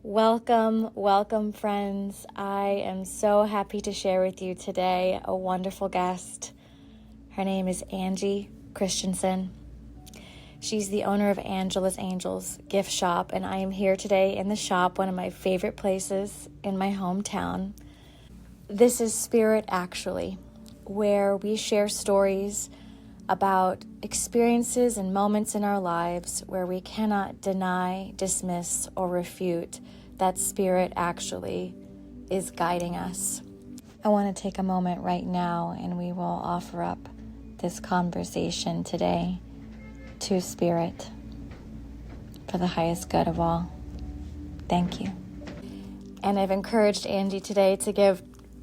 Welcome, welcome, friends. I am so happy to share with you today a wonderful guest. Her name is Angie Christensen. She's the owner of Angela's Angels gift shop, and I am here today in the shop, one of my favorite places in my hometown. This is Spirit Actually, where we share stories about experiences and moments in our lives where we cannot deny, dismiss, or refute that Spirit actually is guiding us. I want to take a moment right now and we will offer up this conversation today to Spirit for the highest good of all. Thank you. And I've encouraged Angie today to give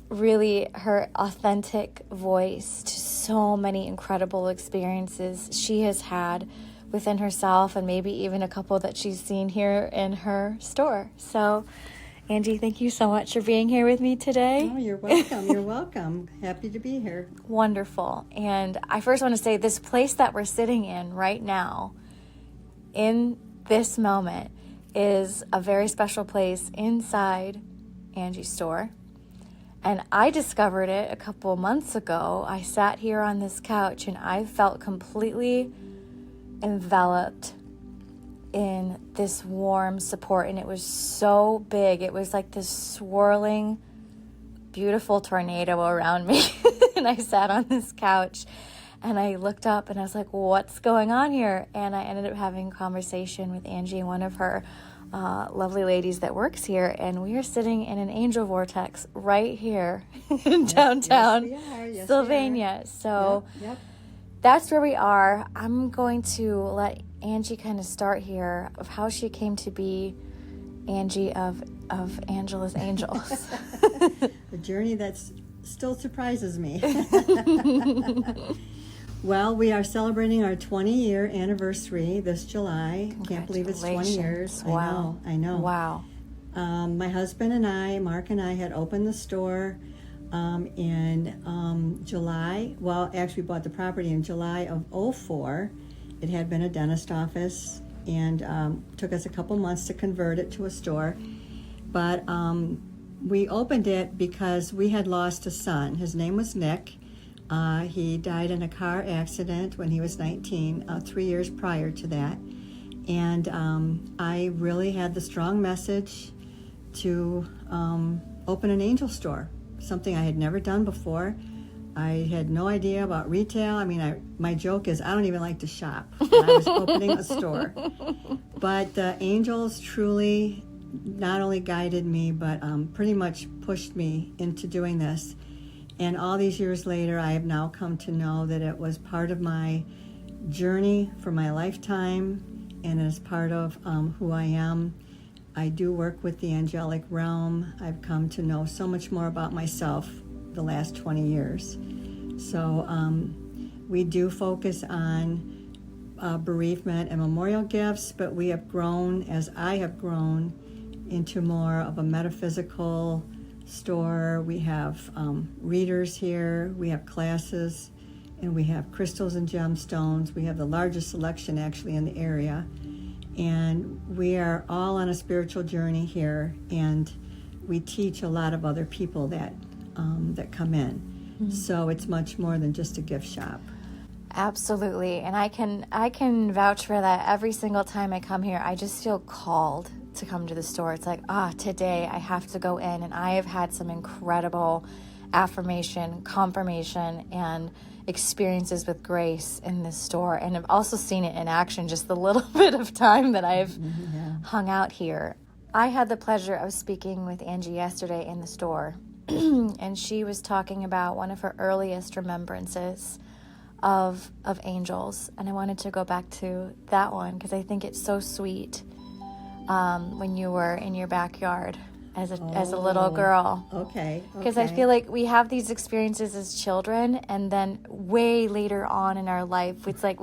really her authentic voice to so many incredible experiences she has had within herself, and maybe even a couple that she's seen here in her store. So, Angie, thank you so much for being here with me today. Oh, you're welcome. You're welcome. Happy to be here. Wonderful. And I first want to say this place that we're sitting in right now, in this moment, is a very special place inside Angie's store. And I discovered it a couple months ago. I sat here on this couch and I felt completely enveloped in this warm support, and it was so big. It was like this swirling, beautiful tornado around me. And I sat on this couch and I looked up and I was like, what's going on here? And I ended up having a conversation with Angie, one of her lovely ladies that works here, and we are sitting in an angel vortex right here in downtown Sylvania. So Yep. That's where we are. I'm going to let Angie kind of start here of how she came to be Angie of Angela's Angels. A journey that still surprises me. Well, we are celebrating our 20-year anniversary this July. Can't believe it's 20 years. Wow. I know. Wow. My husband and I, Mark and I, had opened the store in July. Well, actually, we bought the property in July of '04. It had been a dentist office, and took us a couple months to convert it to a store. But we opened it because we had lost a son. His name was Nick. He died in a car accident when he was 19, 3 years prior to that. And I really had the strong message to open an angel store, something I had never done before. I had no idea about retail. I mean, my joke is I don't even like to shop. I was opening a store. But the angels truly not only guided me, but pretty much pushed me into doing this. And all these years later, I have now come to know that it was part of my journey for my lifetime, and as part of who I am. I do work with the angelic realm. I've come to know so much more about myself the last 20 years. So we do focus on bereavement and memorial gifts, but we have grown, as I have grown, into more of a metaphysical store. We have readers here, we have classes, and we have crystals and gemstones. We have the largest selection actually in the area, and we are all on a spiritual journey here, and we teach a lot of other people that come in. Mm-hmm. So it's much more than just a gift shop. Absolutely. And I can vouch for that. Every single time I come here, I just feel called to come to the store. It's like, today I have to go in. And I have had some incredible affirmation, confirmation, and experiences with grace in this store. And I've also seen it in action just the little bit of time that I've hung out here. I had the pleasure of speaking with Angie yesterday in the store. And she was talking about one of her earliest remembrances of angels. And I wanted to go back to that one because I think it's so sweet. When you were in your backyard as a little girl. Okay. Because I feel like we have these experiences as children, and then way later on in our life, it's like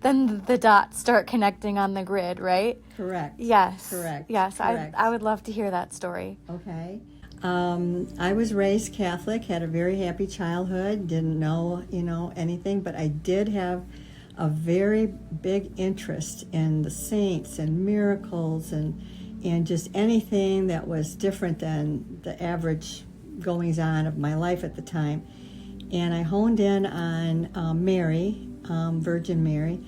then the dots start connecting on the grid, right? Correct. Yes. Correct. Yes. Correct. I would love to hear that story. Okay. I was raised Catholic, had a very happy childhood, didn't know, anything, but I did have a very big interest in the saints and miracles and and just anything that was different than the average goings on of my life at the time. And I honed in on Mary, Virgin Mary,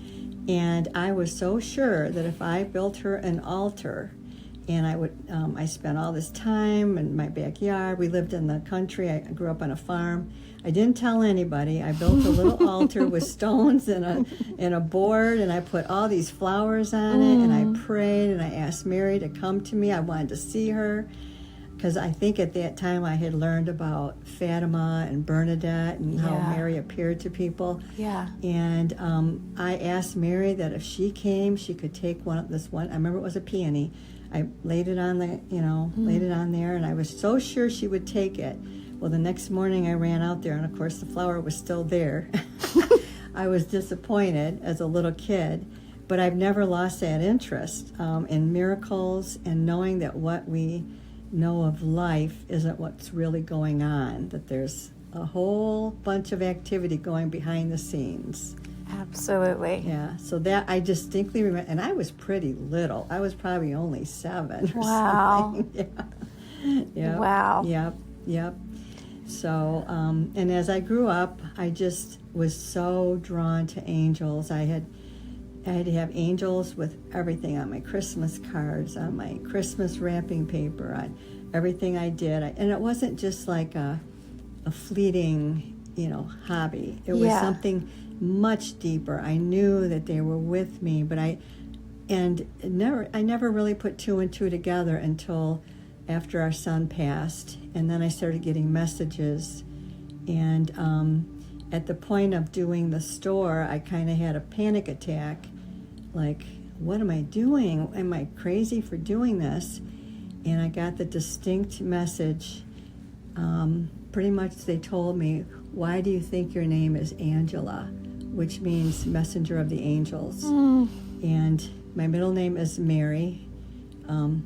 and I was so sure that if I built her an altar, and I spent all this time in my backyard. We lived in the country. I grew up on a farm. I didn't tell anybody. I built a little altar with stones and a board, and I put all these flowers on it, and I prayed, and I asked Mary to come to me. I wanted to see her, because I think at that time I had learned about Fatima and Bernadette and how Mary appeared to people. Yeah. And I asked Mary that if she came, she could take I remember it was a peony. I laid it on laid it on there, and I was so sure she would take it. Well, the next morning I ran out there, and of course the flower was still there. I was disappointed as a little kid, but I've never lost that interest in miracles and knowing that what we know of life isn't what's really going on, that there's a whole bunch of activity going behind the scenes. Absolutely. Yeah, so that I distinctly remember, and I was pretty little. I was probably only 7 or something. Yeah. Wow. Yep. So, and as I grew up, I just was so drawn to angels. I had to have angels with everything on my Christmas cards, on my Christmas wrapping paper, on everything I did. And it wasn't just like a fleeting, hobby. It was something much deeper. I knew that they were with me, but I never really put 2 and 2 together until after our son passed, and then I started getting messages. And at the point of doing the store, I kind of had a panic attack, like, what am I doing? Am I crazy for doing this? And I got the distinct message. Pretty much they told me, why do you think your name is Angela? Which means messenger of the angels. And my middle name is Mary.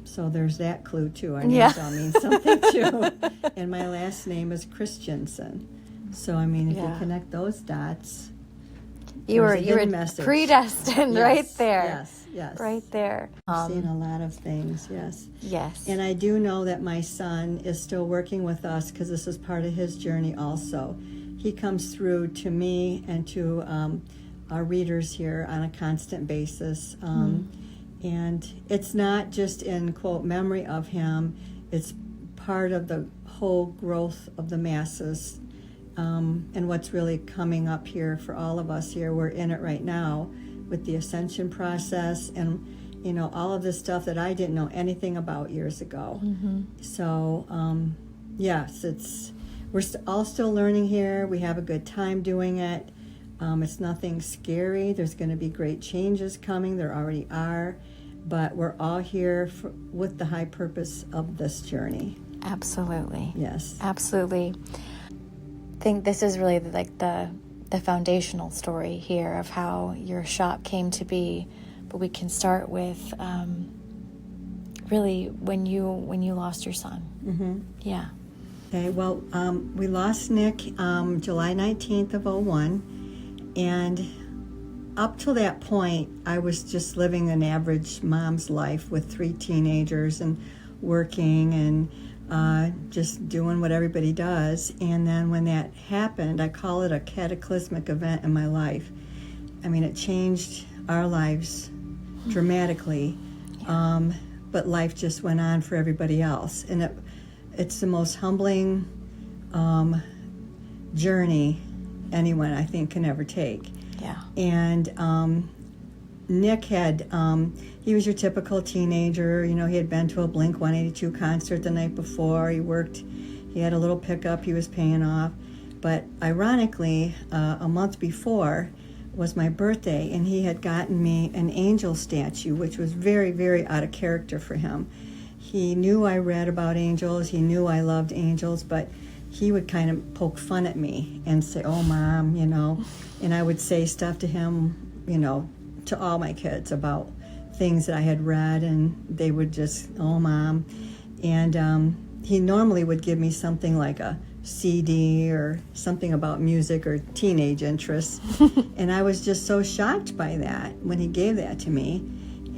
So there's that clue too. Our names all mean something too. And my last name is Christensen. So if you connect those dots, you were message. Predestined, right there. Yes. Right there. I've seen a lot of things, yes. Yes. And I do know that my son is still working with us, because this is part of his journey also. He comes through to me and to our readers here on a constant basis. And it's not just in, quote, memory of him. It's part of the whole growth of the masses and what's really coming up here for all of us here. We're in it right now with the ascension process and, all of this stuff that I didn't know anything about years ago. So, yes, we're all still learning here. We have a good time doing it. It's nothing scary. There's going to be great changes coming. There already are. But we're all here with the high purpose of this journey. Absolutely. Yes. Absolutely. I think this is really like the foundational story here of how your shop came to be. But we can start with really when you lost your son. Yeah. Okay, well, we lost Nick July 19th of 2001, and up till that point, I was just living an average mom's life with 3 teenagers and working and just doing what everybody does. And then when that happened, I call it a cataclysmic event in my life. It changed our lives dramatically, but life just went on for everybody else. And it's the most humbling journey anyone, I think, can ever take. Yeah. And Nick he was your typical teenager. He had been to a Blink-182 concert the night before. He had a little pickup he was paying off. But ironically, a month before was my birthday, and he had gotten me an angel statue, which was very, very out of character for him. He knew I read about angels. He knew I loved angels, but he would kind of poke fun at me and say, "Oh, Mom," and I would say stuff to him, to all my kids about things that I had read, and they would just, "Oh, Mom." And he normally would give me something like a CD or something about music or teenage interests. And I was just so shocked by that when he gave that to me.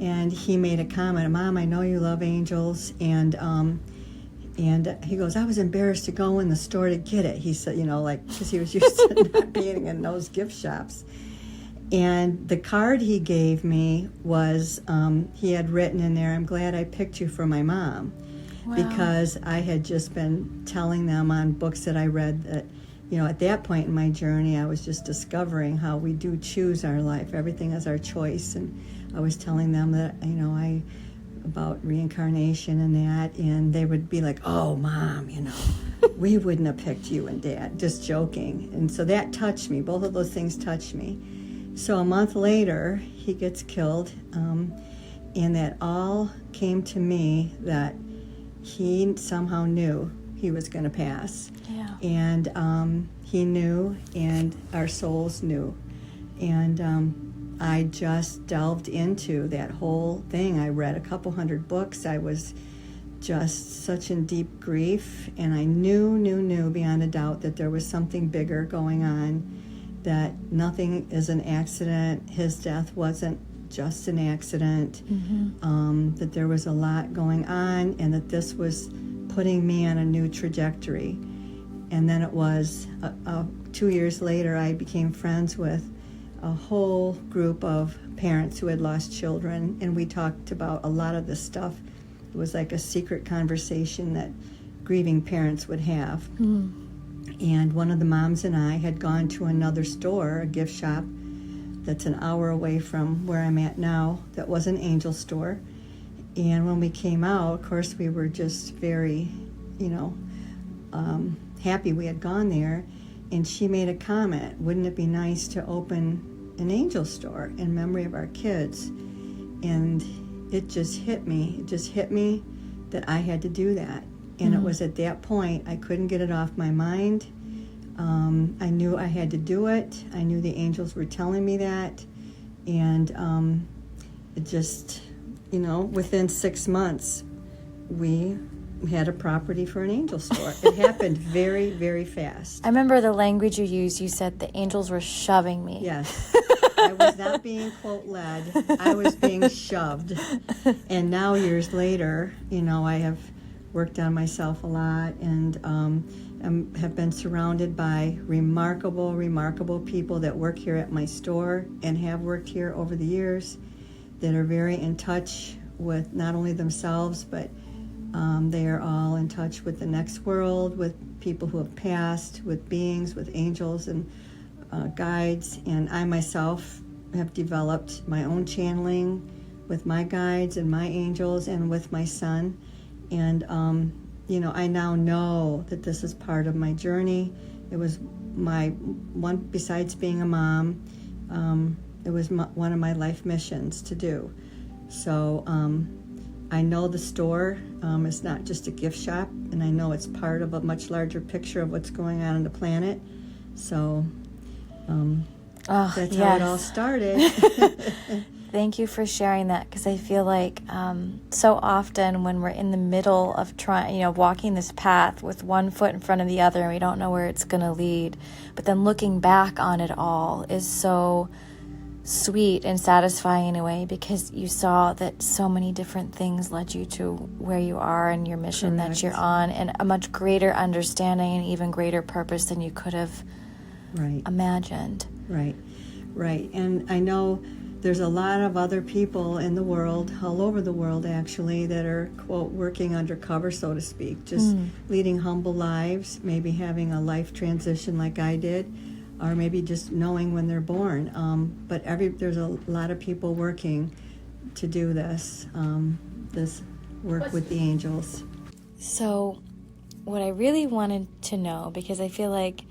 and he made a comment, "Mom, I know you love angels," and he goes, "I was embarrassed to go in the store to get it." He said, because he was used to not being in those gift shops. And the card he gave me was, he had written in there, "I'm glad I picked you for my mom." Wow. Because I had just been telling them on books that I read that, at that point in my journey, I was just discovering how we do choose our life. Everything is our choice. And I was telling them that, about reincarnation and that, and they would be like, "Oh, Mom, we wouldn't have picked you and Dad," just joking. And so that touched me. Both of those things touched me. So a month later, he gets killed, and that all came to me that he somehow knew he was going to pass. Yeah. And he knew, and our souls knew. And I just delved into that whole thing. I read a couple hundred books. I was just such in deep grief, and I knew beyond a doubt that there was something bigger going on, that nothing is an accident. His death wasn't just an accident, that there was a lot going on, and that this was putting me on a new trajectory. And then it was 2 years later, I became friends with a whole group of parents who had lost children, and we talked about a lot of this stuff. It was like a secret conversation that grieving parents would have. And one of the moms and I had gone to another store, a gift shop that's an hour away from where I'm at now, that was an angel store. And when we came out, of course, we were just very, happy we had gone there. And she made a comment, "Wouldn't it be nice to open an angel store in memory of our kids?" And it just hit me. It just hit me that I had to do that. And it was at that point, I couldn't get it off my mind. I knew I had to do it. I knew the angels were telling me that. And it just, within 6 months, we had a property for an angel store. It happened very, very fast. I remember the language you used. You said the angels were shoving me. Yes. I was not being, quote, led. I was being shoved. And now, years later, I have worked on myself a lot, and have been surrounded by remarkable people that work here at my store and have worked here over the years, that are very in touch with not only themselves, but they are all in touch with the next world, with people who have passed, with beings, with angels and guides. And I myself have developed my own channeling with my guides and my angels and with my son. And I now know that this is part of my journey. It was my one, besides being a mom, it was one of my life missions to do. So I know the store is not just a gift shop, and I know it's part of a much larger picture of what's going on the planet. So that's how it all started. Thank you for sharing that, because I feel like so often when we're in the middle of walking this path with one foot in front of the other, and we don't know where it's going to lead, but then looking back on it all is so sweet and satisfying in a way, because you saw that so many different things led you to where you are and your mission that you're on, and a much greater understanding and even greater purpose than you could have imagined. Right. And I know there's a lot of other people in the world, all over the world actually, that are, quote, working undercover, so to speak, just leading humble lives, maybe having a life transition like I did, or maybe just knowing when they're born. But there's a lot of people working to do this work with the angels. So what I really wanted to know, because I feel like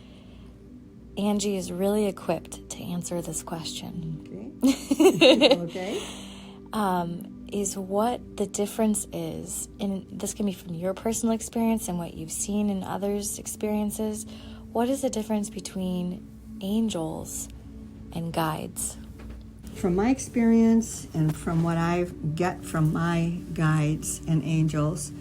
Angie is really equipped to answer this question. Okay. Is what the difference is, and this can be from your personal experience and what you've seen in others' experiences. What is the difference between angels and guides? From my experience and from what I get from my guides and angels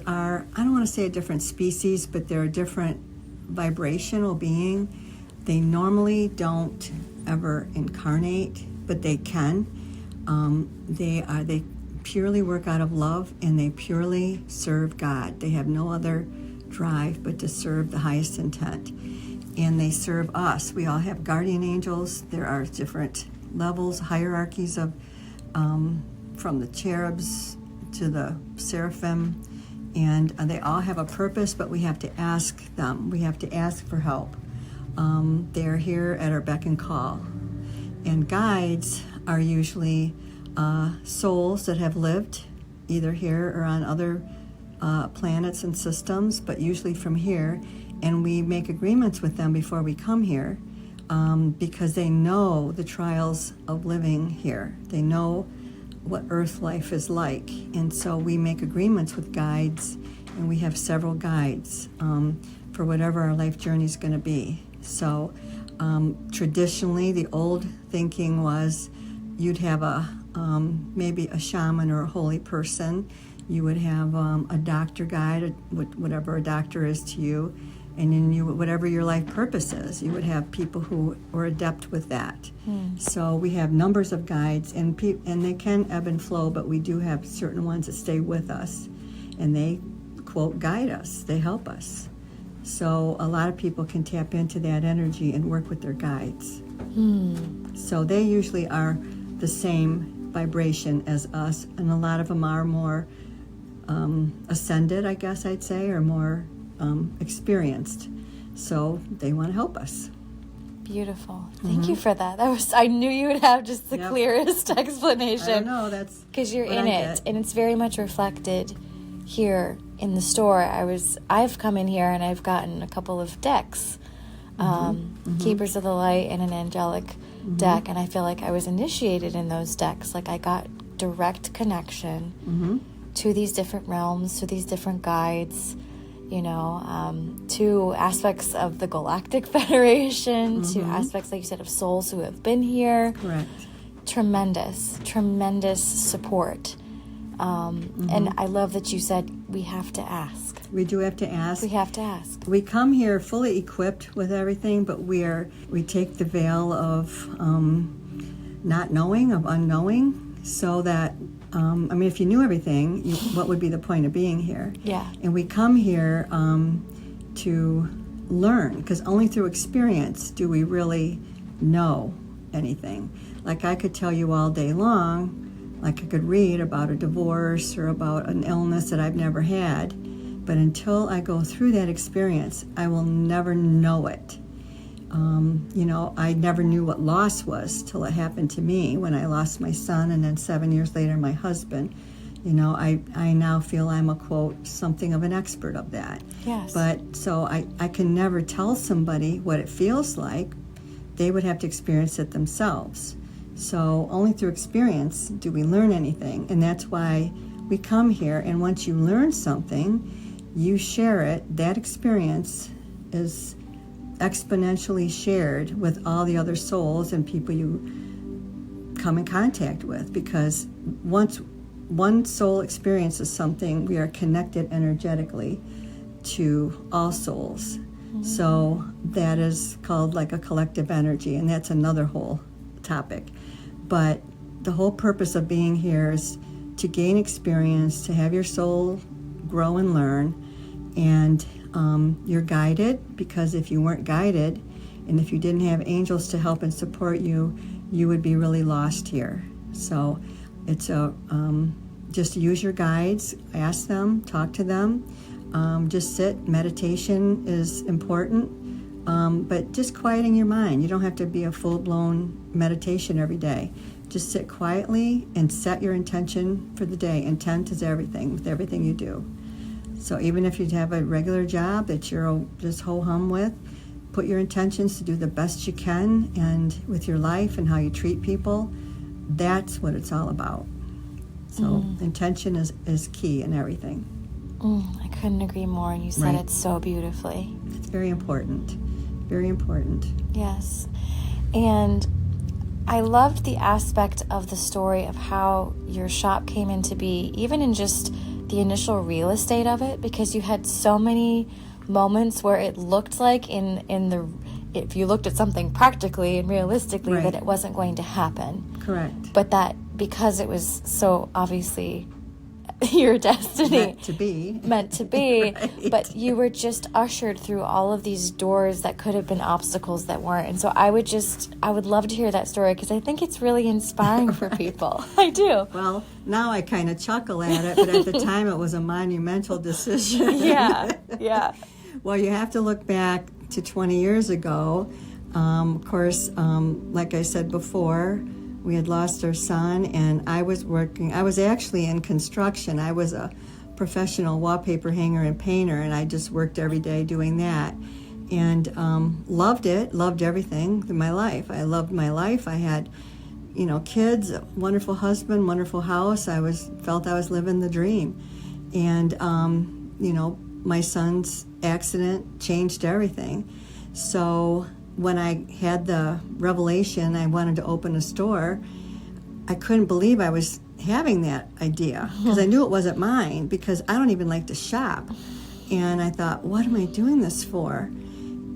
are, I don't want to say a different species, but they're a different vibrational being. They normally don't ever incarnate, but they can. They purely work out of love, and they purely serve God. They have no other drive but to serve the highest intent. And they serve us. We all have guardian angels. There are different levels, hierarchies of from the cherubs to the seraphim, and they all have a purpose, but we have to ask them. We have to ask for help. They're here at our beck and call. And guides are usually souls that have lived either here or on other planets and systems, but usually from here. And we make agreements with them before we come here because they know the trials of living here. They know what Earth life is like. And so we make agreements with guides, and we have several guides for whatever our life journey is going to be. So traditionally, the old thinking was you'd have maybe a shaman or a holy person. You would have a doctor guide, whatever a doctor is to you, and then whatever your life purpose is, you would have people who are adept with that. So we have numbers of guides, and they can ebb and flow, but we do have certain ones that stay with us, and they, quote, guide us. They help us. So a lot of people can tap into that energy and work with their guides. So they usually are the same vibration as us, and a lot of them are more ascended, I guess I'd say, or more experienced. So they want to help us. Beautiful. Thank you for that. I knew you would have just the clearest explanation. I know, that's because you're in it, and it's very much reflected here in the store. I've come in here and I've gotten a couple of decks, Keepers of the Light and an angelic deck, and I feel like I was initiated in those decks. Like I got direct connection to these different realms, to these different guides, to aspects of the Galactic Federation, to aspects, like you said, of souls who have been here. Correct. Tremendous support. And I love that you said we have to ask. We do have to ask. We have to ask. We come here fully equipped with everything, but we take the veil of not knowing, of unknowing, so that, if you knew everything, what would be the point of being here? Yeah. And we come here to learn, because only through experience do we really know anything. Like I could tell you all day long, like I could read about a divorce or about an illness that I've never had, but until I go through that experience, I will never know it. I never knew what loss was till it happened to me when I lost my son, and then 7 years later my husband. I now feel I'm a, quote, something of an expert of that. Yes. But so I can never tell somebody what it feels like. They would have to experience it themselves. So only through experience do we learn anything, and that's why we come here. And once you learn something, you share it. That experience is exponentially shared with all the other souls and people you come in contact with, because once one soul experiences something, we are connected energetically to all souls. So that is called like a collective energy, and that's another whole topic. But the whole purpose of being here is to gain experience, to have your soul grow and learn, and you're guided, because if you weren't guided and if you didn't have angels to help and support you, you would be really lost here. So it's just use your guides, ask them, talk to them, just sit. Meditation is important, but just quieting your mind. You don't have to be a full-blown meditation every day. Just sit quietly and set your intention for the day. Intent is everything with everything you do. So even if you have a regular job that you're just ho-hum with, put your intentions to do the best you can, and with your life and how you treat people, that's what it's all about. So intention is key in everything. I couldn't agree more, and you said it so beautifully. It's very important. Very important. Yes. And I loved the aspect of the story of how your shop came into be, even in just the initial real estate of it, because you had so many moments where it looked like if you looked at something practically and realistically that it wasn't going to happen. Correct. But that because it was so obviously your destiny. Meant to be. Right. But you were just ushered through all of these doors that could have been obstacles that weren't. And so I would love to hear that story, because I think it's really inspiring for people. I do. Well, now I kind of chuckle at it, but at the time it was a monumental decision. Yeah. Well, you have to look back to 20 years ago. Of course, like I said before, we had lost our son, and I was actually in construction. I was a professional wallpaper hanger and painter, and I just worked every day doing that. And loved it, loved everything in my life. I loved my life. I had, kids, a wonderful husband, wonderful house. Felt I was living the dream. And, my son's accident changed everything. So when I had the revelation I wanted to open a store, I couldn't believe I was having that idea, because I knew it wasn't mine, because I don't even like to shop. And I thought, what am I doing this for?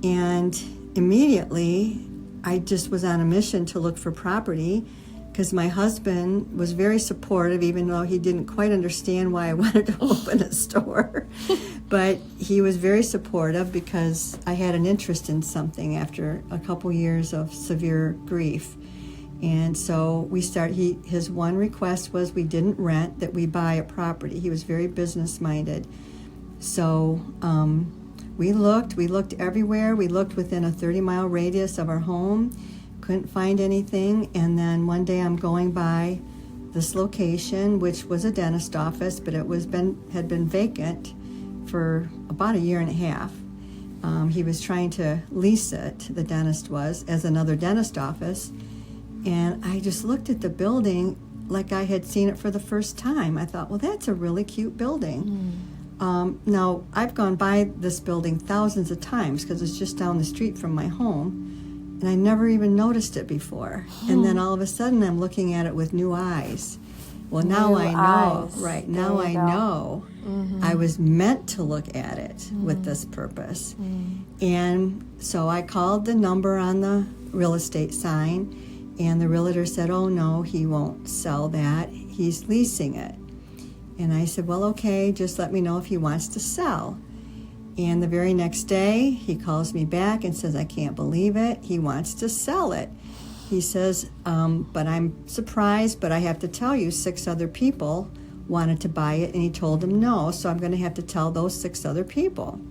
And immediately I just was on a mission to look for property, because my husband was very supportive, even though he didn't quite understand why I wanted to open a store. But he was very supportive, because I had an interest in something after a couple years of severe grief. And so his one request was we didn't rent, that we buy a property. He was very business-minded. So we looked everywhere. We looked within a 30-mile radius of our home, couldn't find anything. And then one day I'm going by this location, which was a dentist office, but it had been vacant for about a year and a half. He was trying to lease it, the dentist was, as another dentist office. And I just looked at the building like I had seen it for the first time. I thought, well, that's a really cute building. Now, I've gone by this building thousands of times, because it's just down the street from my home, and I never even noticed it before. And then all of a sudden, I'm looking at it with new eyes. Well, now I know. Right, now I know. I was meant to look at it with this purpose. And so I called the number on the real estate sign, and the realtor said, oh, no, he won't sell that. He's leasing it. And I said, well, okay, just let me know if he wants to sell. And the very next day, he calls me back and says, I can't believe it. He wants to sell it. He says, but I'm surprised, but I have to tell you, 6 other people wanted to buy it, and he told them no, so I'm going to have to tell those 6 other people.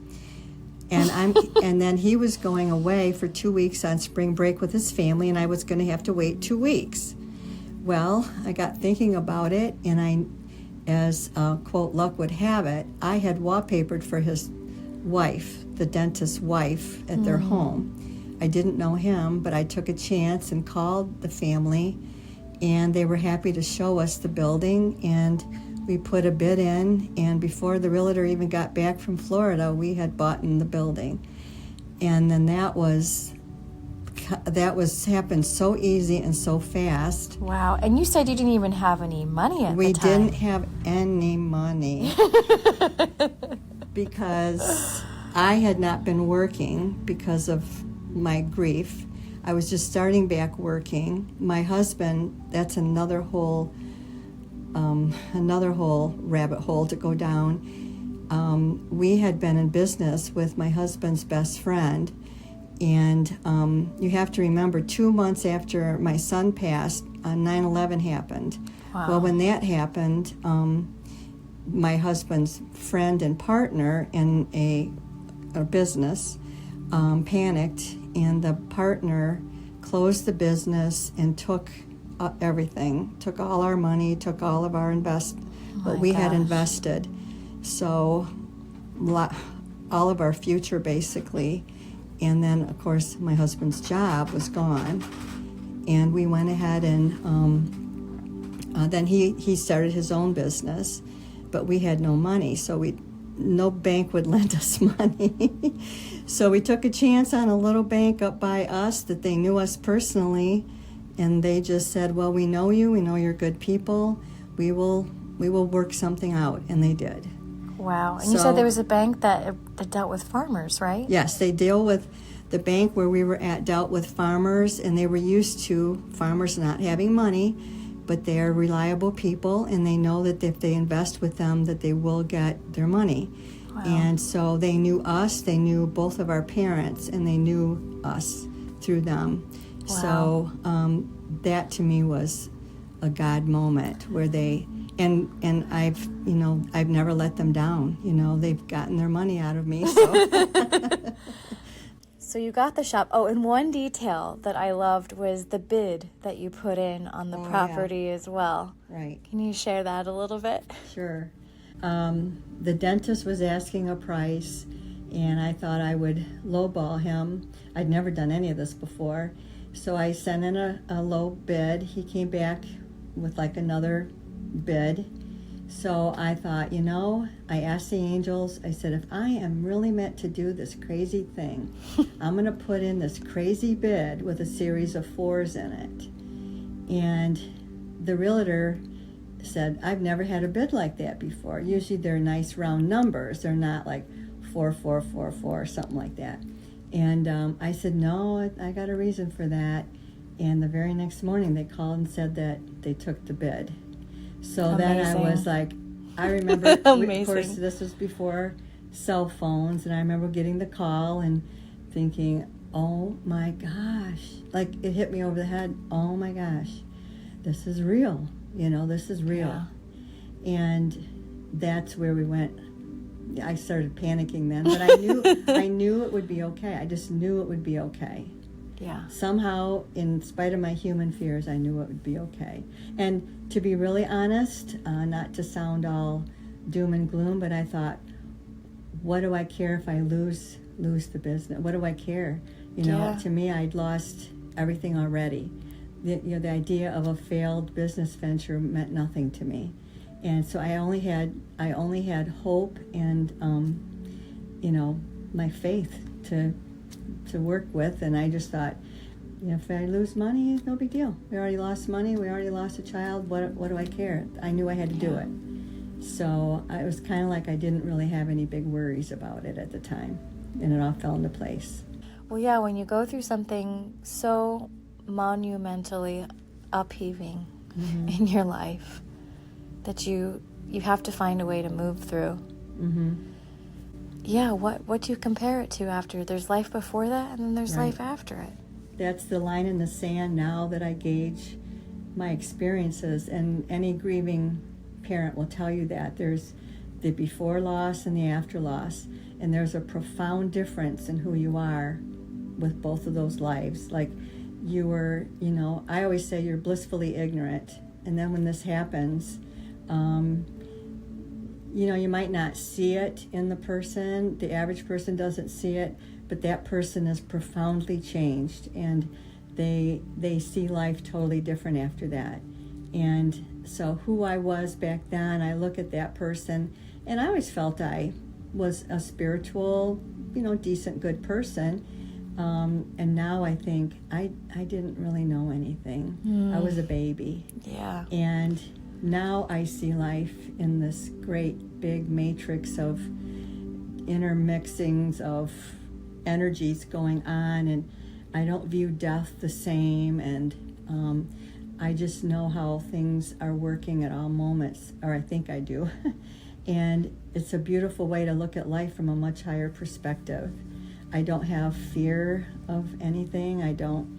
And then he was going away for 2 weeks on spring break with his family, and I was going to have to wait 2 weeks. Well, I got thinking about it, and as quote luck would have it, I had wallpapered for his wife, the dentist's wife, at their home. I didn't know him, but I took a chance and called the family, and they were happy to show us the building, and we put a bid in, and before the realtor even got back from Florida, we had bought in the building. And then that happened so easy and so fast. Wow. And you said you didn't even have any money at the time. We didn't have any money because I had not been working because of my grief. I was just starting back working. My husband, that's another whole rabbit hole to go down. We had been in business with my husband's best friend, and you have to remember, 2 months after my son passed, 9/11 happened. Wow. Well, when that happened, my husband's friend and partner in a business panicked, and the partner closed the business and took everything, took all our money, took all of our what we had invested. So all of our future, basically. And then, of course, my husband's job was gone. And we went ahead and then he started his own business, but we had no money, so no bank would lend us money. So we took a chance on a little bank up by us that they knew us personally, and they just said, well, we know you, we know you're good people, we will work something out, and they did. Wow. And you said there was a bank that dealt with farmers, right? Yes, they deal with the bank where we were at dealt with farmers, and they were used to farmers not having money, but they are reliable people, and they know that if they invest with them, that they will get their money. Wow. And so they knew us, they knew both of our parents, and they knew us through them. Wow. So that to me was a God moment where they, and I've never let them down. They've gotten their money out of me. So. So you got the shop. Oh, and one detail that I loved was the bid that you put in on the property as well. Right. Can you share that a little bit? Sure. The dentist was asking a price, and I thought I would lowball him. I'd never done any of this before. So I sent in a low bid. He came back with like another bid. So I thought, I asked the angels, I said, if I am really meant to do this crazy thing, I'm going to put in this crazy bid with a series of 4s in it. And the realtor said, I've never had a bid like that before. Usually they're nice round numbers. They're not like 4444 or something like that. And I said, no, I got a reason for that. And the very next morning they called and said that they took the bid. So Amazing. then I was like, I remember, of course, this was before cell phones, and I remember getting the call and thinking, oh my gosh, like it hit me over the head, oh my gosh, this is real, this is real. Yeah. And that's where we went. I started panicking then, but I knew it would be okay. I just knew it would be okay. Yeah. Somehow, in spite of my human fears, I knew it would be okay. And to be really honest, not to sound all doom and gloom, but I thought, what do I care if I lose the business? What do I care? To me, I'd lost everything already. The idea of a failed business venture meant nothing to me, and so I only had hope and my faith to work with, and I just thought, if I lose money, no big deal. We already lost money. We already lost a child. What do I care? I knew I had to do it. So it was kind of like I didn't really have any big worries about it at the time, and it all fell into place. Well, yeah, when you go through something so monumentally upheaving in your life that you have to find a way to move through. Mm-hmm. Yeah, what do you compare it to after? There's life before that, and then there's life after it. That's the line in the sand now that I gauge my experiences, and any grieving parent will tell you that. There's the before loss and the after loss, and there's a profound difference in who you are with both of those lives. Like you were, I always say you're blissfully ignorant, and then when this happens, you might not see it in the person. The average person doesn't see it, but that person is profoundly changed, and they see life totally different after that. And so who I was back then, I look at that person, and I always felt I was a spiritual, decent, good person. And now I think I didn't really know anything. I was a baby. Yeah. And now I see life in this great big matrix of intermixings of energies going on, and I don't view death the same, and I just know how things are working at all moments, or I think I do. And it's a beautiful way to look at life from a much higher perspective. I don't have fear of anything. I don't,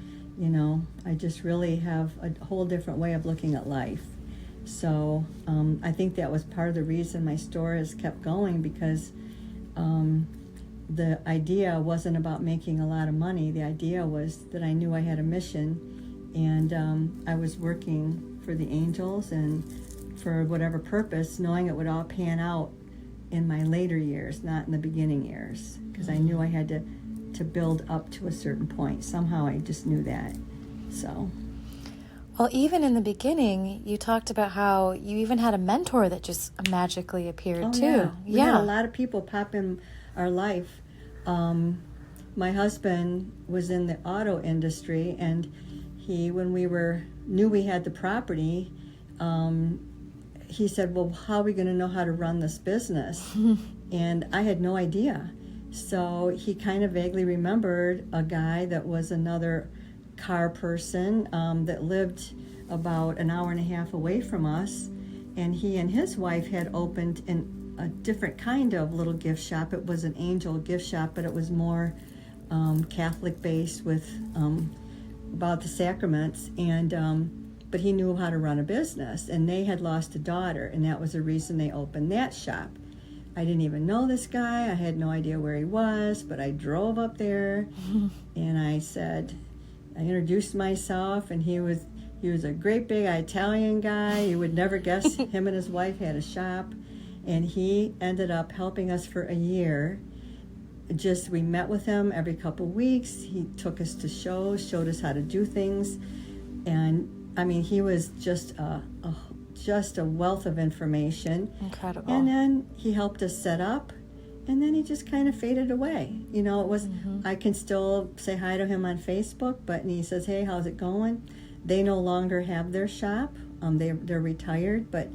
I just really have a whole different way of looking at life. So I think that was part of the reason my store has kept going, because the idea wasn't about making a lot of money. The idea was that I knew I had a mission, and I was working for the angels and for whatever purpose, knowing it would all pan out in my later years, not in the beginning years, because I knew I had to build up to a certain point. Somehow I just knew that. So. Well, even in the beginning, you talked about how you even had a mentor that just magically appeared too. Yeah. We had a lot of people pop in our life. My husband was in the auto industry, and when we knew we had the property, he said, well, how are we going to know how to run this business? And I had no idea. So he kind of vaguely remembered a guy that was another car person that lived about an hour and a half away from us, and he and his wife had opened a different kind of little gift shop. It was an angel gift shop, but it was more Catholic based with about the sacraments, and but he knew how to run a business, and they had lost a daughter, and that was the reason they opened that shop. I didn't even know this guy. I had no idea where he was, but I drove up there and I introduced myself, and he was a great big Italian guy. You would never guess him and his wife had a shop, and he ended up helping us for a year. We met with him every couple weeks. He took us to shows, showed us how to do things, and I mean, he was just a wealth of information. Incredible. And then he helped us set up, and then he just kind of faded away. You know, it was, I can still say hi to him on Facebook, and he says, hey, how's it going? They no longer have their shop. They're retired, but,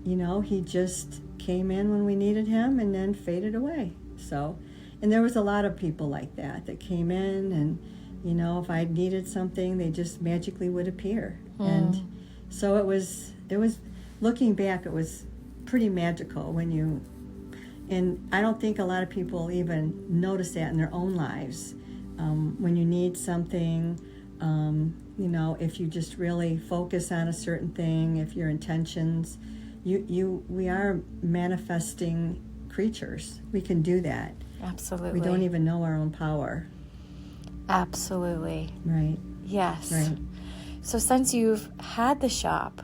you know, he just came in when we needed him and then faded away. So, and there was a lot of people like that came in, and, you know, if I needed something, they just magically would appear. And so it was, looking back, it was pretty magical and I don't think a lot of people even notice that in their own lives. When you need something, you know, if you just really focus on a certain thing, if your intentions, we are manifesting creatures. We can do that. Absolutely. We don't even know our own power. Absolutely. Right. Yes. Right. So since you've had the shop,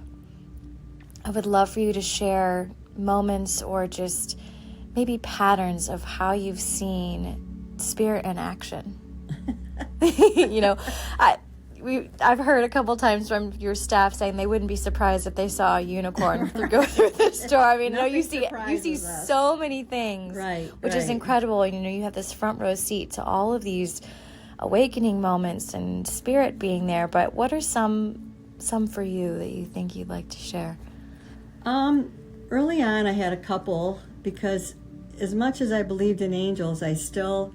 I would love for you to share moments or just maybe patterns of how you've seen spirit in action. You know, I've heard a couple times from your staff saying they wouldn't be surprised if they saw a unicorn go through the store. I mean, you see so many things, right, which is incredible. You know, you have this front row seat to all of these awakening moments and spirit being there. But what are some for you that you think you'd like to share? Early on, I had a couple, because as much as I believed in angels, I'm still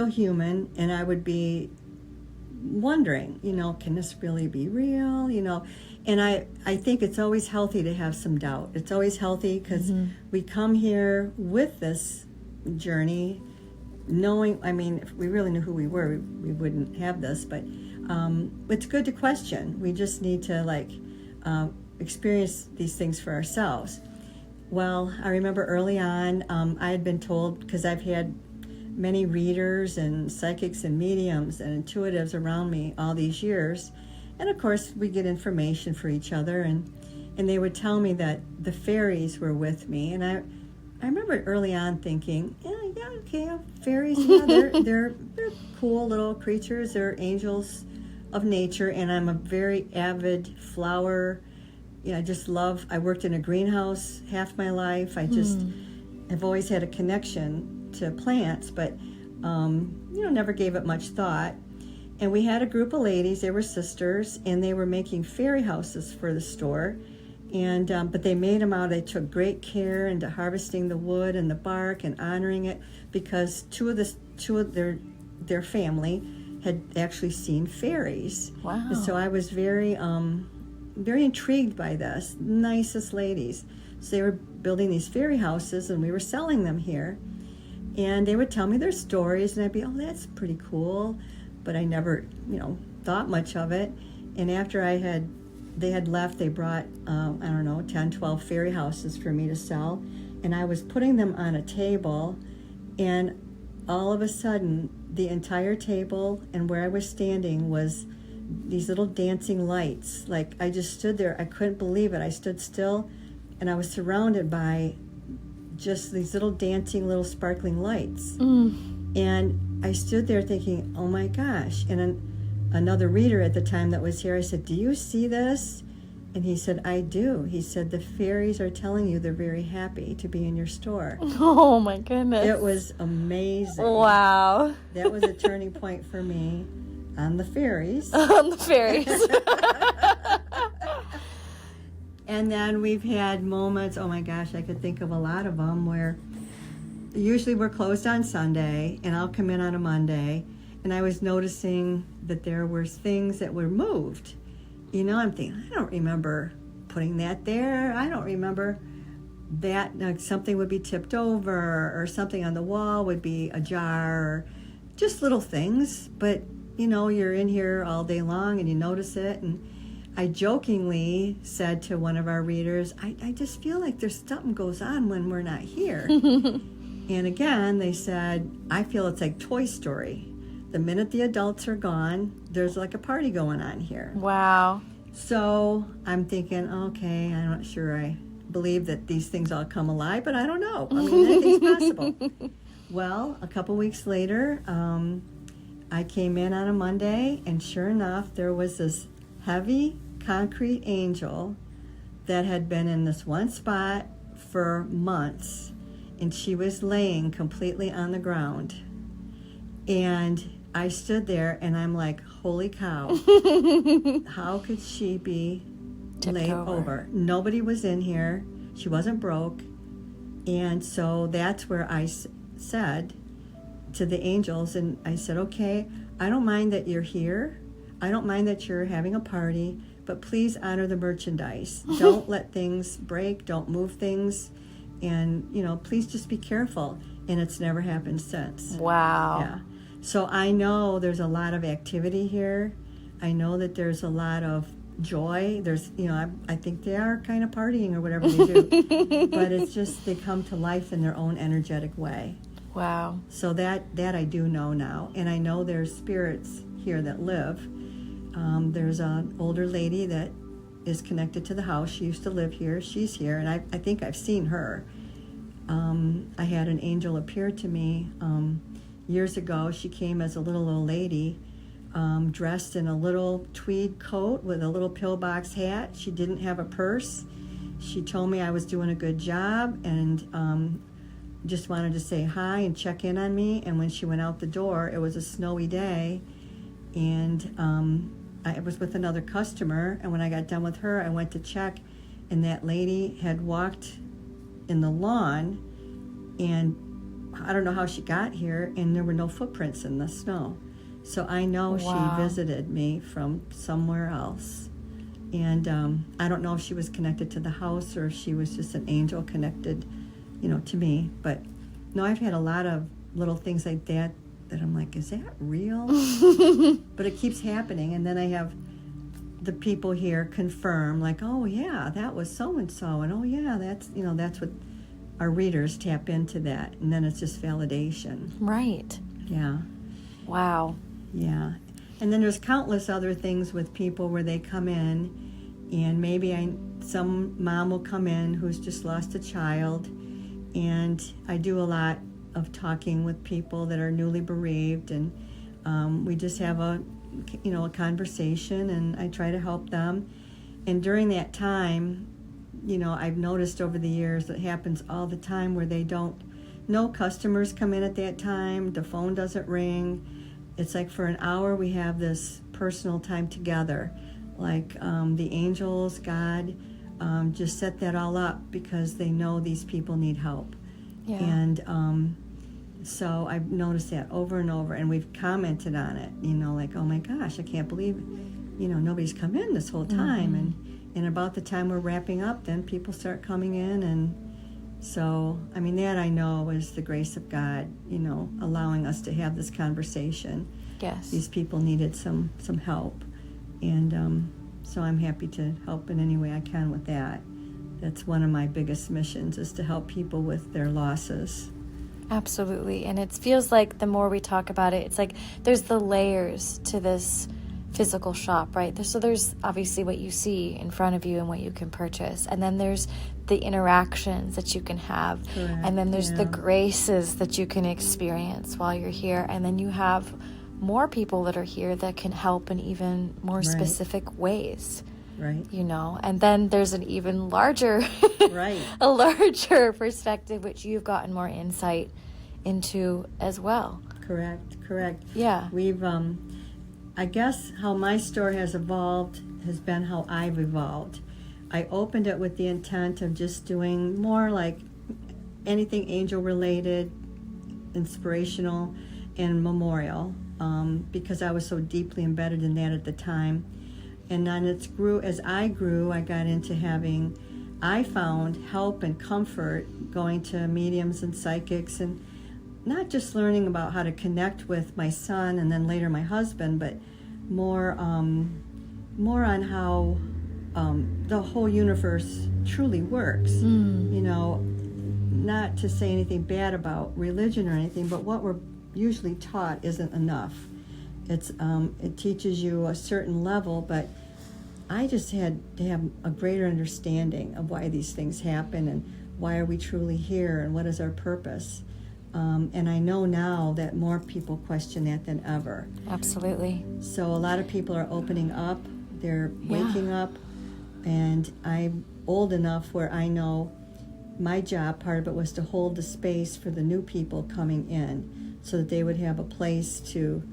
human, and I would be wondering, you know, can this really be real? You know, and I think it's always healthy to have some doubt. It's always healthy, because we come here with this journey, knowing, I mean, if we really knew who we were, we wouldn't have this, but it's good to question. We just need to experience these things for ourselves. Well, I remember early on, I had been told, because I've had many readers and psychics and mediums and intuitives around me all these years, and of course we get information for each other, and they would tell me that the fairies were with me, and I remember early on thinking, fairies, they're cool little creatures, they're angels of nature, and I'm a very avid flower. I worked in a greenhouse half my life. I've always had a connection to plants, but never gave it much thought. And we had a group of ladies, they were sisters, and they were making fairy houses for the store. And but they made them out. They took great care into harvesting the wood and the bark and honoring it, because two of their family had actually seen fairies. Wow! And so I was very intrigued by this. Nicest ladies. So they were building these fairy houses, and we were selling them here. And they would tell me their stories, and I'd be, oh, that's pretty cool. But I never, thought much of it. And after they had left, they brought, 10, 12 fairy houses for me to sell. And I was putting them on a table, and all of a sudden, the entire table and where I was standing was these little dancing lights. Like, I just stood there. I couldn't believe it. I stood still, and I was surrounded by just these little dancing, little sparkling lights. And I stood there thinking, oh my gosh. And another reader at the time that was here, I said, do you see this? And he said, I do. He said, the fairies are telling you they're very happy to be in your store. Oh my goodness. It was amazing. Wow. That was a turning point for me on the fairies. On the fairies. And then we've had moments, oh my gosh, I could think of a lot of them, where usually we're closed on Sunday, and I'll come in on a Monday, and I was noticing that there were things that were moved. I'm thinking, I don't remember putting that there. I don't remember that, like, something would be tipped over or something on the wall would be ajar, or just little things. But, you're in here all day long and you notice it. And I jokingly said to one of our readers, I just feel like there's something goes on when we're not here. And again, they said, I feel it's like Toy Story. The minute the adults are gone, there's like a party going on here. Wow. So I'm thinking, okay, I'm not sure I believe that these things all come alive, but I don't know. I mean, anything's possible. Well, a couple weeks later, I came in on a Monday, and sure enough, there was this heavy concrete angel that had been in this one spot for months, and she was laying completely on the ground. And I stood there and I'm like, holy cow, how could she be laid over? Nobody was in here. She wasn't broke. And so that's where I said to the angels, and I said, okay, I don't mind that you're here. I don't mind that you're having a party, but please honor the merchandise. Don't let things break. Don't move things. And, please just be careful. And it's never happened since. Wow. Yeah. So I know there's a lot of activity here. I know that there's a lot of joy. There's, I think they are kind of partying or whatever they do. But it's just they come to life in their own energetic way. Wow. So that I do know now. And I know there's spirits here that live. There's an older lady that is connected to the house. She used to live here. She's here, and I think I've seen her. I had an angel appear to me years ago. She came as a little old lady, dressed in a little tweed coat with a little pillbox hat. She didn't have a purse. She told me I was doing a good job and just wanted to say hi and check in on me. And when she went out the door, it was a snowy day, and I was with another customer. And when I got done with her, I went to check, and that lady had walked in the lawn, and I don't know how she got here, and there were no footprints in the snow. So I know Wow. she visited me from somewhere else. And I don't know if she was connected to the house or if she was just an angel connected, to me. But no, I've had a lot of little things like that I'm like, is that real? But it keeps happening. And then I have the people here confirm, like, oh yeah, that was so-and-so. And oh yeah, that's what our readers tap into that. And then it's just validation. Right. Yeah. Wow. Yeah. And then there's countless other things with people where they come in, and maybe some mom will come in who's just lost a child, and I do a lot of talking with people that are newly bereaved, and we just have a conversation, and I try to help them. And during that time, I've noticed over the years that happens all the time where no customers come in at that time, the phone doesn't ring. It's like for an hour we have this personal time together. Like the angels, God, just set that all up because they know these people need help. Yeah. And so I've noticed that over and over, and we've commented on it, like, oh my gosh, I can't believe, nobody's come in this whole time. Mm-hmm. And about the time we're wrapping up, then people start coming in. And so, that I know is the grace of God, allowing us to have this conversation. Yes. These people needed some help. And so I'm happy to help in any way I can with that. That's one of my biggest missions, is to help people with their losses. Absolutely. And it feels like the more we talk about it, it's like there's the layers to this physical shop, right? So there's obviously what you see in front of you and what you can purchase. And then there's the interactions that you can have. Correct. And then there's the graces that you can experience while you're here. And then you have more people that are here that can help in even more specific ways. Right. And then there's an even larger, a larger perspective, which you've gotten more insight into as well. Correct. Yeah. We've, I guess how my store has evolved has been how I've evolved. I opened it with the intent of just doing more like anything angel related, inspirational, and memorial, because I was so deeply embedded in that at the time. And then as I grew, I got into I found help and comfort going to mediums and psychics, and not just learning about how to connect with my son and then later my husband, but more on how the whole universe truly works. You know, not to say anything bad about religion or anything, but what we're usually taught isn't enough. It teaches you a certain level, but I just had to have a greater understanding of why these things happen and why are we truly here and what is our purpose. And I know now that more people question that than ever. Absolutely. So a lot of people are opening up, they're waking up, and I'm old enough where I know my job, part of it was to hold the space for the new people coming in so that they would have a place to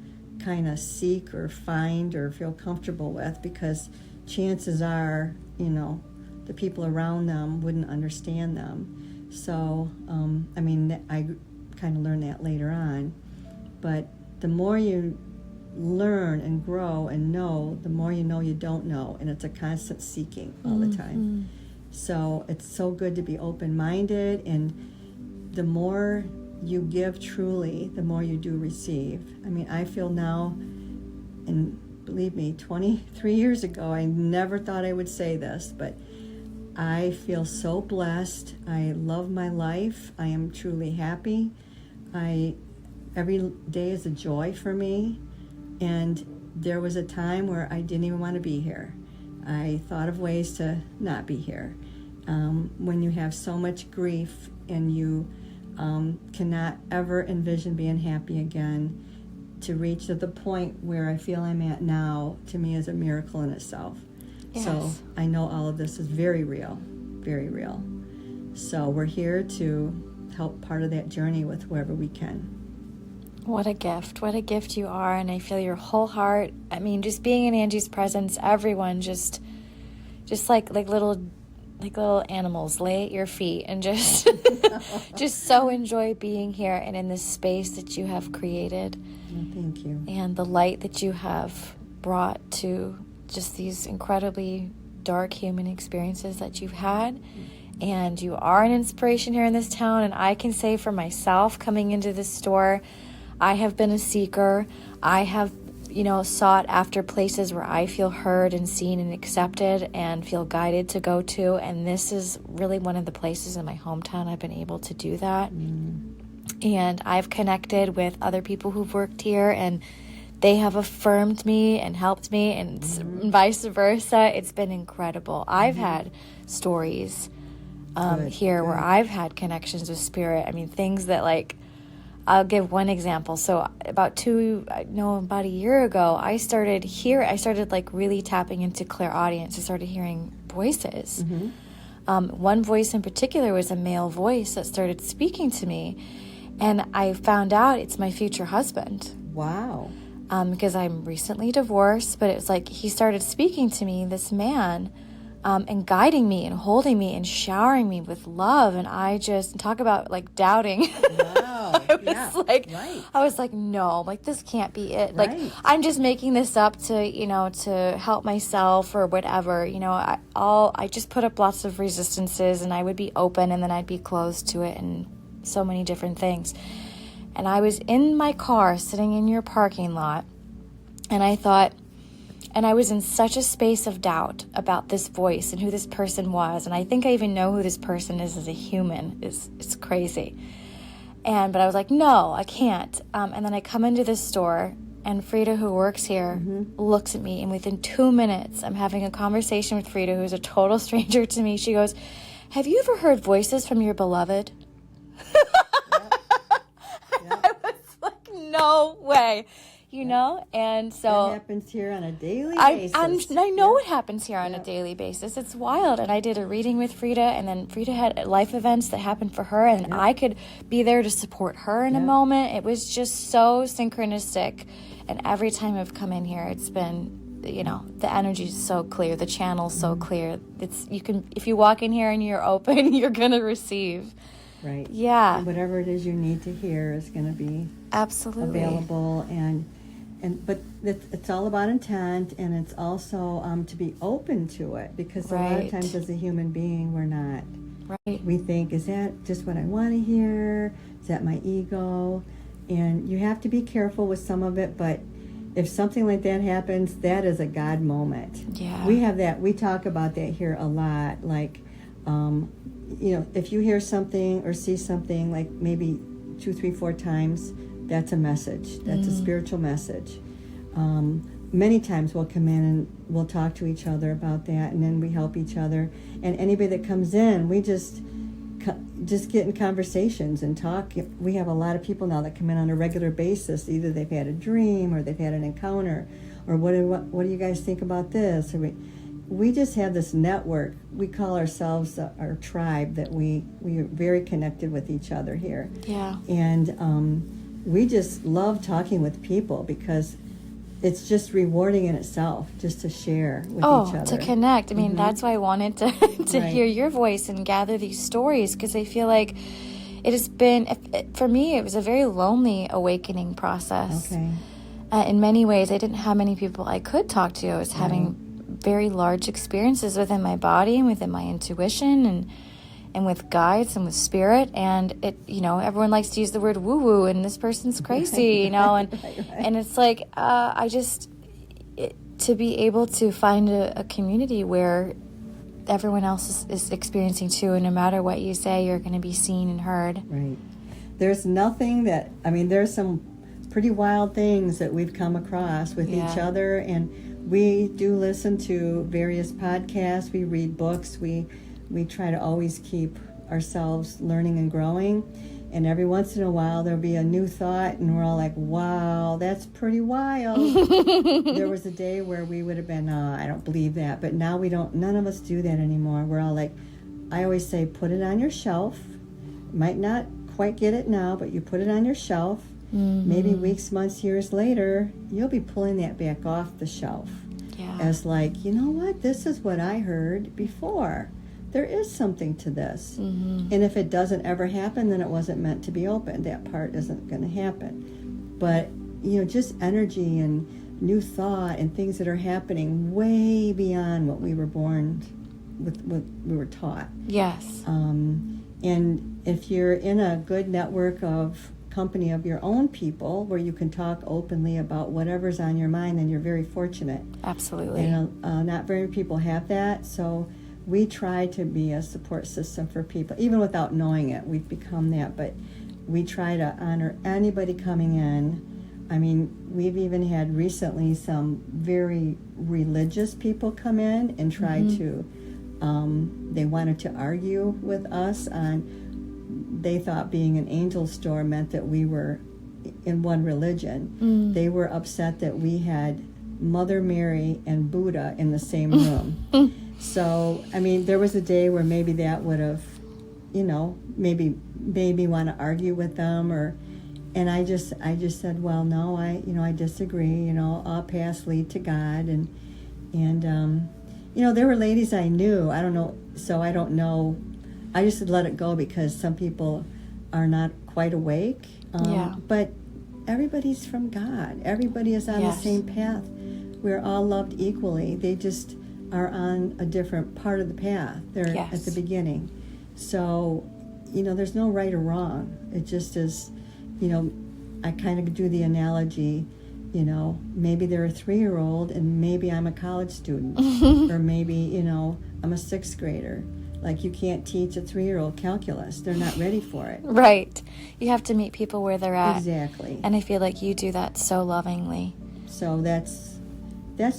kind of seek or find or feel comfortable with, because chances are, you know, the people around them wouldn't understand them. So, I mean, I kind of learned that later on. But the more you learn and grow and know, the more you know you don't know. And it's a constant seeking all the time. So it's so good to be open-minded. And the more you give truly, the more you do receive. I mean, I feel now, and believe me, 23 years ago, I never thought I would say this, but I feel so blessed. I love my life. I am truly happy. Every day is a joy for me. And there was a time where I didn't even want to be here. I thought of ways to not be here. When you have so much grief and you cannot ever envision being happy again, to reach to the point where I feel I'm at now, to me, is a miracle in itself. Yes. So I know all of this is very real, very real. So we're here to help part of that journey with whoever we can. What a gift you are, and I feel your whole heart. I mean, just being in Angie's presence, everyone just like little animals lay at your feet and just just so enjoy being here and in this space that you have created. Well, thank you. And the light that you have brought to just these incredibly dark human experiences that you've had. And you are an inspiration here in this town, and I can say for myself, coming into this store, I have been a seeker. I have, sought after places where I feel heard and seen and accepted and feel guided to go to. And this is really one of the places in my hometown I've been able to do that. And I've connected with other people who've worked here, and they have affirmed me and helped me, and vice versa. It's been incredible. I've had stories here where I've had connections with spirit. I mean, things that I'll give one example. So about a year ago, I started really tapping into clairaudience. I started hearing voices. One voice in particular was a male voice that started speaking to me, and I found out it's my future husband. Wow. Because I'm recently divorced, but it was like he started speaking to me, this man, and guiding me and holding me and showering me with love. And I just talk about doubting. Wow. I was like, no, this can't be it. I'm just making this up to help myself or whatever. I just put up lots of resistances, and I would be open and then I'd be closed to it, and so many different things. And I was in my car sitting in your parking lot, and I thought, and I was in such a space of doubt about this voice and who this person was. And I think I even know who this person is as a human. It's crazy. But I was like, no, I can't. And then I come into this store, and Frida, who works here, looks at me. And within 2 minutes, I'm having a conversation with Frida, who's a total stranger to me. She goes, have you ever heard voices from your beloved? I was like, no way. And so that happens here on a daily basis. I know it happens here on a daily basis. It's wild. And I did a reading with Frida, and then Frida had life events that happened for her, and I could be there to support her in a moment. It was just so synchronistic. And every time I've come in here, it's been, the energy is so clear, the channel's so clear. If you walk in here and you're open, you're gonna receive. Right. Yeah. And whatever it is you need to hear is going to be absolutely available. And but it's all about intent, and it's also to be open to it, because a lot of times as a human being, we're not. Right. We think, is that just what I want to hear? Is that my ego? And you have to be careful with some of it, but if something like that happens, that is a God moment. Yeah. We have that. We talk about that here a lot. Like, if you hear something or see something, like maybe 2, 3, 4 times, that's a message. That's a spiritual message. Many times we'll come in and we'll talk to each other about that, and then we help each other. And anybody that comes in, we just get in conversations and talk. We have a lot of people now that come in on a regular basis. Either they've had a dream or they've had an encounter, or what do you guys think about this? Or we just have this network. We call ourselves our tribe, that we are very connected with each other here. Yeah. And we just love talking with people, because it's just rewarding in itself just to share with each other. To connect. I mean, that's why I wanted to Right. hear your voice and gather these stories, because I feel like it has been, for me, it was a very lonely awakening process. Okay. In many ways, I didn't have many people I could talk to. I was having very large experiences within my body and within my intuition, and with guides and with spirit, and it, everyone likes to use the word woo-woo, and this person's crazy, and and it's like, to be able to find a community where everyone else is experiencing too, and no matter what you say, you're going to be seen and heard. Right. There's nothing there's some pretty wild things that we've come across with each other, and we do listen to various podcasts, we read books, we try to always keep ourselves learning and growing. And every once in a while, there'll be a new thought, and we're all like, wow, that's pretty wild. There was a day where we would have been, I don't believe that. But now none of us do that anymore. We're all like, I always say, put it on your shelf. Might not quite get it now, but you put it on your shelf. Mm-hmm. Maybe weeks, months, years later, you'll be pulling that back off the shelf. Yeah. As like, you know what, this is what I heard before. There is something to this. Mm-hmm. And if it doesn't ever happen, then it wasn't meant to be opened. That part isn't going to happen. But, just energy and new thought and things that are happening way beyond what we were born with, what we were taught. Yes. And if you're in a good network of company of your own people where you can talk openly about whatever's on your mind, then you're very fortunate. Absolutely. And not very many people have that. So we try to be a support system for people, even without knowing it. We've become that, but we try to honor anybody coming in. I mean, we've even had recently some very religious people come in and try to, they wanted to argue with us on, they thought being an angel store meant that we were in one religion. They were upset that we had Mother Mary and Buddha in the same room. So, I mean, there was a day where maybe that would have, maybe made me want to argue with them, and I just said, well, no, I disagree. All paths lead to God, and there were ladies I knew. I don't know, so I don't know. I just let it go because some people are not quite awake. But everybody's from God. Everybody is on the same path. We're all loved equally. They just are on a different part of the path. They're at the beginning. So, there's no right or wrong. It just is, I kind of do the analogy, maybe they're a 3-year-old and maybe I'm a college student. Or maybe, I'm a 6th grader. Like, you can't teach a 3-year-old calculus. They're not ready for it. Right. You have to meet people where they're at. Exactly. And I feel like you do that so lovingly. So that's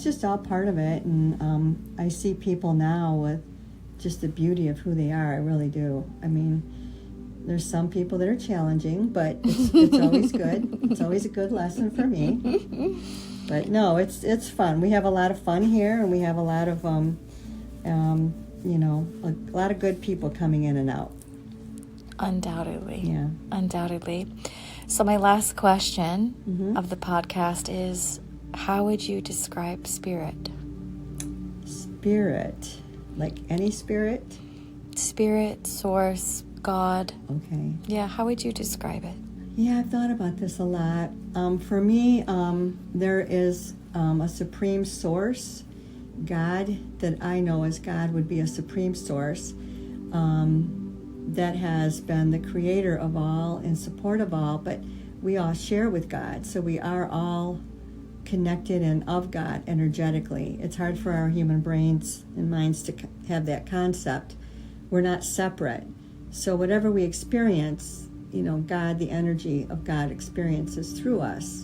just all part of it, and I see people now with just the beauty of who they are. I really do. I mean, there's some people that are challenging, but it's always good. It's always a good lesson for me. But no, it's fun. We have a lot of fun here, and we have a lot of a lot of good people coming in and out. Undoubtedly. Yeah. Undoubtedly. So my last question of the podcast is, how would you describe spirit? Spirit, like any spirit? Spirit, source, God. Okay. Yeah, how would you describe it? Yeah, I've thought about this a lot. For me, there is a supreme source. God, that I know as God, would be a supreme source that has been the creator of all and support of all, but we all share with God, so we are all connected and of God energetically. It's hard for our human brains and minds to have that concept. We're not separate. So whatever we experience, God, the energy of God experiences through us,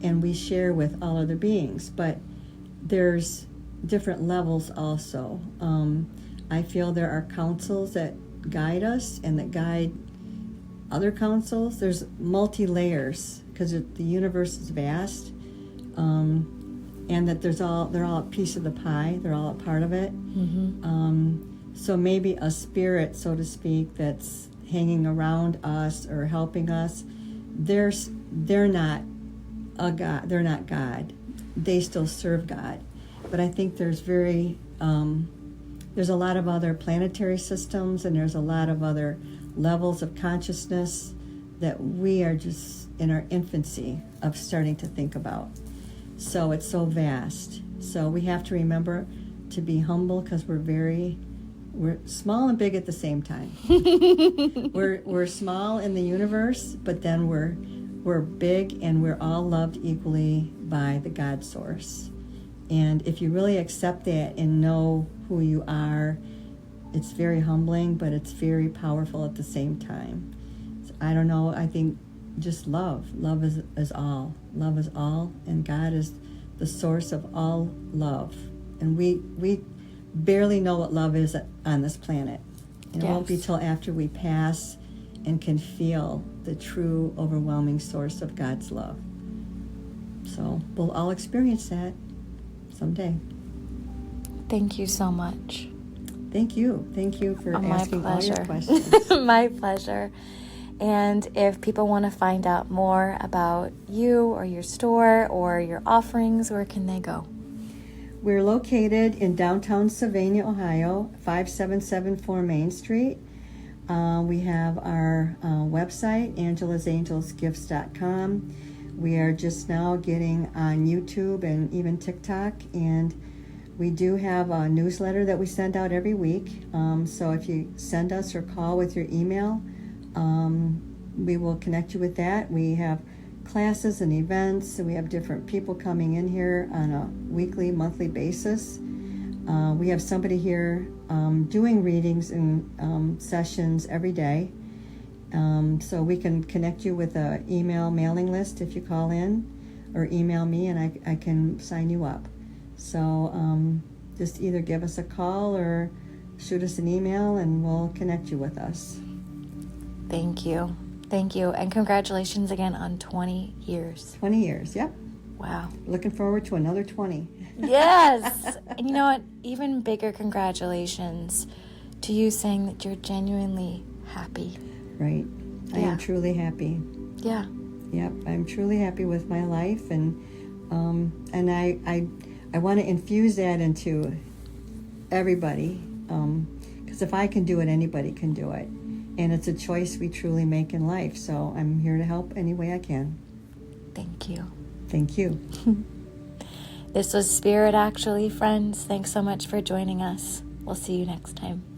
and we share with all other beings. But there's different levels also. I feel there are councils that guide us and that guide other councils. There's multi-layers because the universe is vast, and that they're all a piece of the pie. They're all a part of it. So maybe a spirit, so to speak, that's hanging around us or helping us, they're not a God. They're not God. They still serve God. But I think there's a lot of other planetary systems, and there's a lot of other levels of consciousness that we are just in our infancy of starting to think about. So it's so vast. So we have to remember to be humble, because we're small and big at the same time. We're small in the universe, but then we're big, and we're all loved equally by the God source. And if you really accept that and know who you are, it's very humbling, but it's very powerful at the same time. So I don't know, I think just love is all. Love is all, and God is the source of all love. And we barely know what love is on this planet. And it won't be till after we pass and can feel the true, overwhelming source of God's love. So we'll all experience that someday. Thank you so much. Thank you for asking all your questions. My pleasure. And if people want to find out more about you or your store or your offerings, where can they go? We're located in downtown Sylvania, Ohio, 5774 Main Street. We have our website, angelasangelsgifts.com. We are just now getting on YouTube and even TikTok, and we do have a newsletter that we send out every week. So if you send us or call with your email, we will connect you with that. We have classes and events, and we have different people coming in here on a weekly, monthly basis. We have somebody here doing readings and sessions every day. So we can connect you with an email mailing list if you call in, or email me, and I can sign you up. So just either give us a call or shoot us an email, and we'll connect you with us. Thank you. And congratulations again on 20 years. 20 years, yep. Wow. Looking forward to another 20. Yes. And you know what? Even bigger congratulations to you, saying that you're genuinely happy. Right. I am truly happy. Yeah. Yep. I'm truly happy with my life, and I want to infuse that into everybody, because if I can do it, anybody can do it. And it's a choice we truly make in life. So I'm here to help any way I can. Thank you. Thank you. This was Spirit Actually, friends. Thanks so much for joining us. We'll see you next time.